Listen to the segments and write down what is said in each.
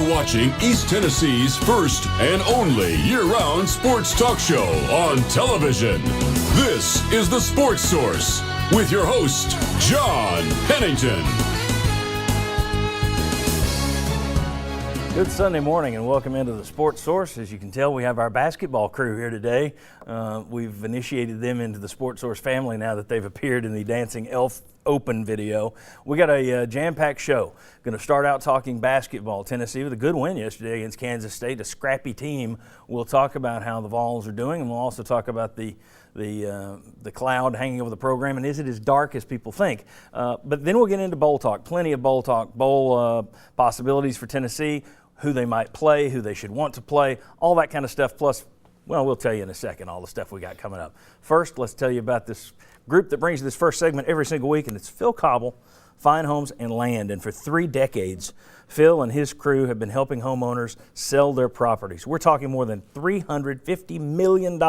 watching East Tennessee's first and only year-round sports talk show on television. This is The Sports Source with your host, John Pennington. Good Sunday morning and welcome into The Sports Source. As you can tell, we have our basketball crew here today. We've initiated them into the Sports Source family now that they've appeared in the Dancing Elf Open video. We got a jam-packed show. Going to start out talking basketball. Tennessee with a good win yesterday against Kansas State, a scrappy team. We'll talk about how the Vols are doing, and we'll also talk about the cloud hanging over the program, and is it as dark as people think? But then we'll get into bowl talk. Plenty of bowl talk, bowl possibilities for Tennessee, who they might play, who they should want to play, all that kind of stuff. Plus, well, we'll tell you in a second all the stuff we got coming up. First, let's tell you about this group that brings you this first segment every single week, and it's Phil Cobble, Fine Homes and Land. And for 3 decades, Phil and his crew have been helping homeowners sell their properties. We're talking more than $350 million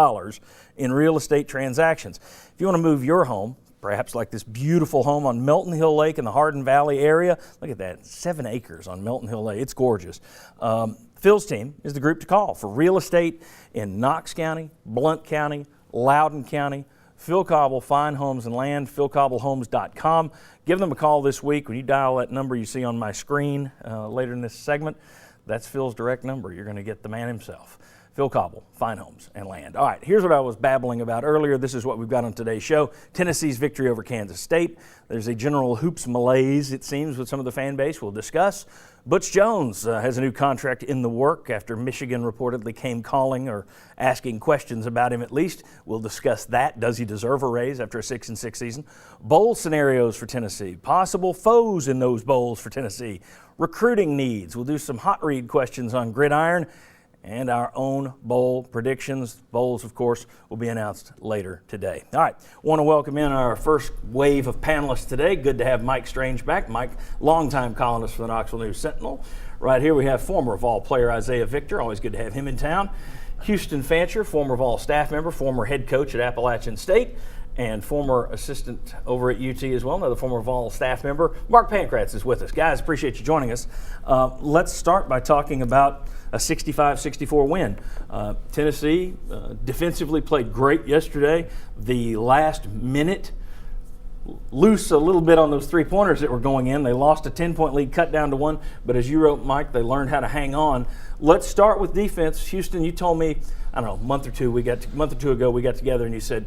in real estate transactions. If you want to move your home, perhaps like this beautiful home on Melton Hill Lake in the Hardin Valley area. Look at that, 7 acres on Melton Hill Lake. It's gorgeous. Phil's team is the group to call for real estate in Knox County, Blount County, Loudoun County. Phil Cobble, Fine Homes and Land, philcobblehomes.com. Give them a call this week. When you dial that number you see on my screen later in this segment, that's Phil's direct number. You're going to get the man himself. Phil Cobble, Fine Homes and Land. All right, here's what I was babbling about earlier. This is what we've got on today's show. Tennessee's victory over Kansas State. There's a general hoops malaise, it seems, with some of the fan base. We'll discuss. Butch Jones has a new contract in the work after Michigan reportedly came calling or asking questions about him at least. We'll discuss that. Does he deserve a raise after a 6-6 season? Bowl scenarios for Tennessee. Possible foes in those bowls for Tennessee. Recruiting needs. We'll do some hot read questions on Gridiron. And our own bowl predictions. Bowls, of course, will be announced later today. All right, want to welcome in our first wave of panelists today. Good to have Mike Strange back. Mike, longtime columnist for the Knoxville News Sentinel. Right here we have former Vol player Isaiah Victor. Always good to have him in town. Houston Fancher, former Vol staff member, former head coach at Appalachian State, and former assistant over at UT as well, another former Vol staff member. Mark Pankratz is with us. Guys, appreciate you joining us. Let's start by talking about a 65-64 win. Tennessee defensively played great yesterday. The last minute, loose a little bit on those three-pointers that were going in. They lost a 10-point lead, cut down to 1. But as you wrote, Mike, they learned how to hang on. Let's start with defense. Houston, you told me, I don't know, a month or two ago we got together and you said,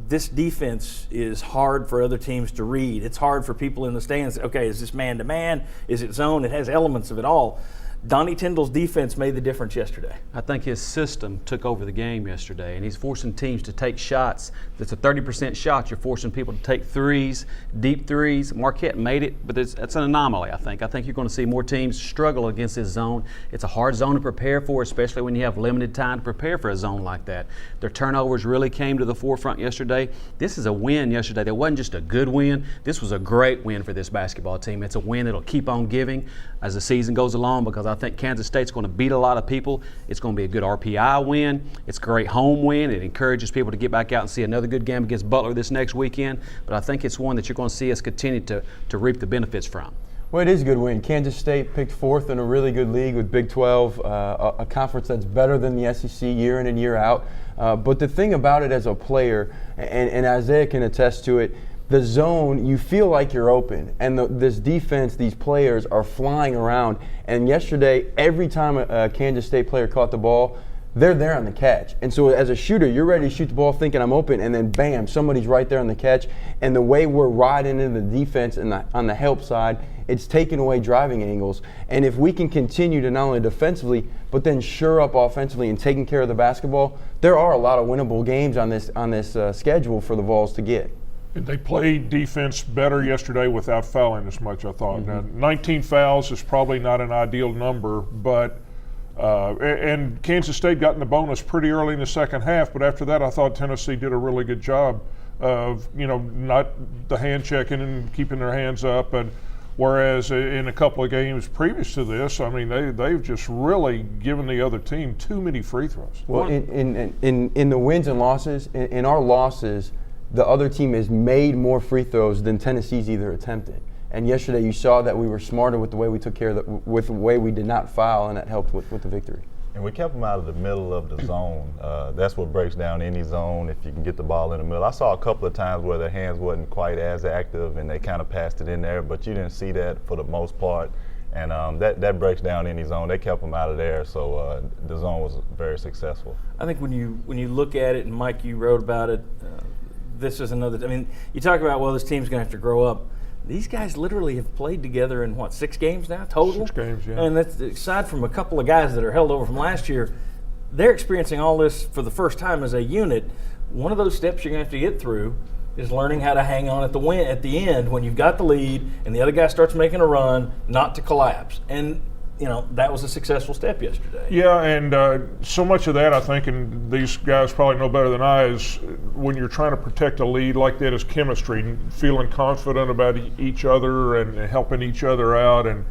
this defense is hard for other teams to read. It's hard for people in the stands. Okay, is this man-to-man? Is it zone? It has elements of it all. Donnie Tyndall's defense made the difference yesterday. I think his system took over the game yesterday, and he's forcing teams to take shots. That's a 30% shot. You're forcing people to take threes, deep threes. Marquette made it, but that's an anomaly, I think. I think you're going to see more teams struggle against this zone. It's a hard zone to prepare for, especially when you have limited time to prepare for a zone like that. Their turnovers really came to the forefront yesterday. This is a win yesterday. That wasn't just a good win. This was a great win for this basketball team. It's a win that'll keep on giving as the season goes along, because I think Kansas State's going to beat a lot of people. It's going to be a good RPI win. It's a great home win. It encourages people to get back out and see another good game against Butler this next weekend. But I think it's one that you're going to see us continue to reap the benefits from. Well, it is a good win. Kansas State picked 4th in a really good league with Big 12, a conference that's better than the SEC year in and year out. But the thing about it as a player, and Isaiah can attest to it, the zone, you feel like you're open. And this defense, these players are flying around. And yesterday, every time a Kansas State player caught the ball, they're there on the catch. And so as a shooter, you're ready to shoot the ball thinking I'm open, and then bam, somebody's right there on the catch. And the way we're riding into the defense and on the help side, it's taking away driving angles. And if we can continue to not only defensively, but then shore up offensively and taking care of the basketball, there are a lot of winnable games on this schedule for the Vols to get. They played defense better yesterday without fouling as much, I thought. Now, 19 fouls is probably not an ideal number, but and Kansas State got in the bonus pretty early in the second half, but after that I thought Tennessee did a really good job of, not the hand checking and keeping their hands up. And whereas in a couple of games previous to this, I mean, they've just really given the other team too many free throws. Well, in the wins and losses, in our losses, the other team has made more free throws than Tennessee's either attempted. And yesterday you saw that we were smarter with the way we took care of with the way we did not foul, and that helped with the victory. And we kept them out of the middle of the zone. That's what breaks down any zone if you can get the ball in the middle. I saw a couple of times where their hands wasn't quite as active and they kind of passed it in there, but you didn't see that for the most part. And that breaks down any zone. They kept them out of there, so the zone was very successful. I think when you look at it, and Mike, you wrote about it, this is another. I mean, you talk about, well, this team's going to have to grow up. These guys literally have played together in, 6 games now total? 6 games, yeah. And that's, aside from a couple of guys that are held over from last year, they're experiencing all this for the first time as a unit. One of those steps you're going to have to get through is learning how to hang on at the end when you've got the lead and the other guy starts making a run, not to collapse. And that was a successful step yesterday. Yeah, and so much of that, I think, and these guys probably know better than I, is when you're trying to protect a lead like that is chemistry, and feeling confident about each other and helping each other out. And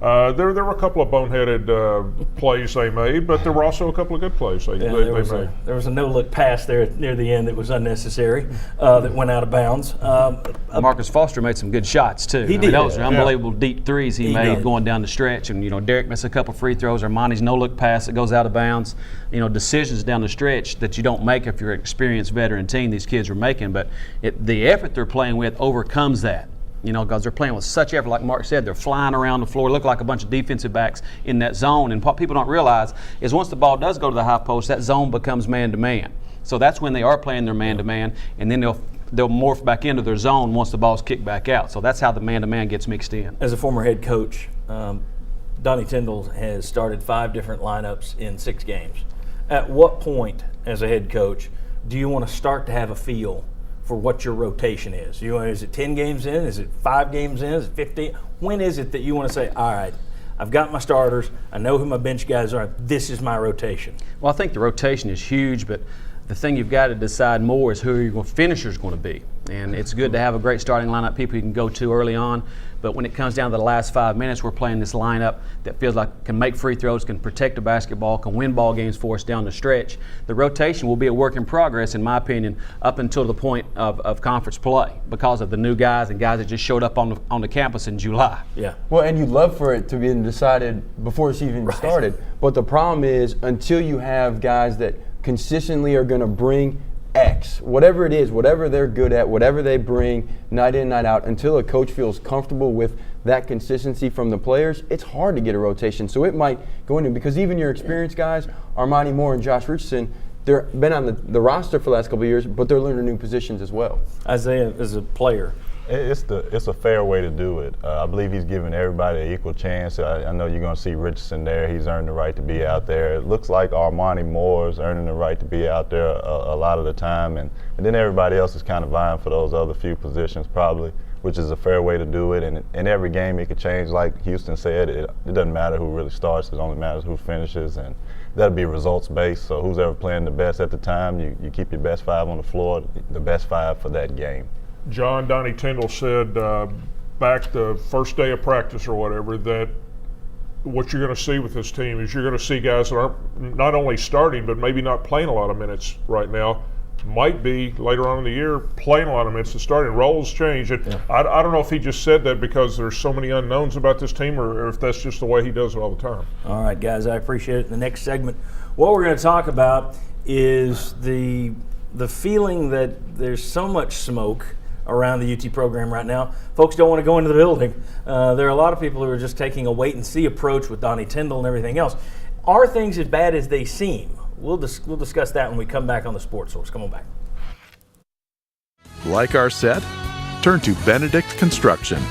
there were a couple of boneheaded plays they made, but there were also a couple of good plays they made. There was a no-look pass there near the end that was unnecessary that went out of bounds. Marcus Foster made some good shots too. He did. Those are unbelievable deep threes he made did. going down the stretch. And Derek missed a couple free throws. Armani's no-look pass that goes out of bounds. Decisions down the stretch that you don't make if you're an experienced veteran team. These kids are making, but the effort they're playing with overcomes that. Because they're playing with such effort. Like Mark said, they're flying around the floor, look like a bunch of defensive backs in that zone. And what people don't realize is once the ball does go to the high post, that zone becomes man-to-man. So that's when they are playing their man-to-man, and then they'll morph back into their zone once the ball's kicked back out. So that's how the man-to-man gets mixed in. As a former head coach, Donnie Tyndall has started 5 different lineups in 6 games. At what point, as a head coach, do you want to start to have a feel for what your rotation is? Is it 10 games in? Is it 5 games in? Is it 15? When is it that you want to say, all right, I've got my starters, I know who my bench guys are, this is my rotation? Well, I think the rotation is huge, but the thing you've got to decide more is who your finisher's going to be. And it's good to have a great starting lineup, people you can go to early on. But when it comes down to the last 5 minutes, we're playing this lineup that feels like can make free throws, can protect the basketball, can win ball games for us down the stretch. The rotation will be a work in progress, in my opinion, up until the point of conference play because of the new guys and guys that just showed up on the campus in July. Yeah. Well, and you'd love for it to be decided before it's even started. But the problem is until you have guys that consistently are going to bring X, whatever it is, whatever they're good at, whatever they bring night in, night out, until a coach feels comfortable with that consistency from the players, it's hard to get a rotation. So it might go into, because even your experienced guys, Armani Moore and Josh Richardson, they've been on the roster for the last couple of years, but they're learning new positions as well. Isaiah is a player. It's a fair way to do it. I believe he's giving everybody an equal chance. I know you're going to see Richardson there. He's earned the right to be out there. It looks like Armani Moore is earning the right to be out there a lot of the time. And then everybody else is kind of vying for those other few positions probably, which is a fair way to do it. And in every game it could change. Like Houston said, it doesn't matter who really starts. It only matters who finishes. And that'll be results-based. So who's ever playing the best at the time, you keep your best 5 on the floor, the best 5 for that game. John, Donnie Tyndall said back the first day of practice or whatever that what you're going to see with this team is you're going to see guys that aren't not only starting but maybe not playing a lot of minutes right now, might be later on in the year playing a lot of minutes and starting. Roles change. And yeah. I don't know if he just said that because there's so many unknowns about this team or if that's just the way he does it all the time. All right, guys, I appreciate it. In the next segment, what we're going to talk about is the feeling that there's so much smoke around the UT program right now. Folks don't want to go into the building. There are a lot of people who are just taking a wait-and-see approach with Donnie Tyndall and everything else. Are things as bad as they seem? We'll discuss that when we come back on the Sports Source. Come on back. Like our set? Turn to Benedict Construction.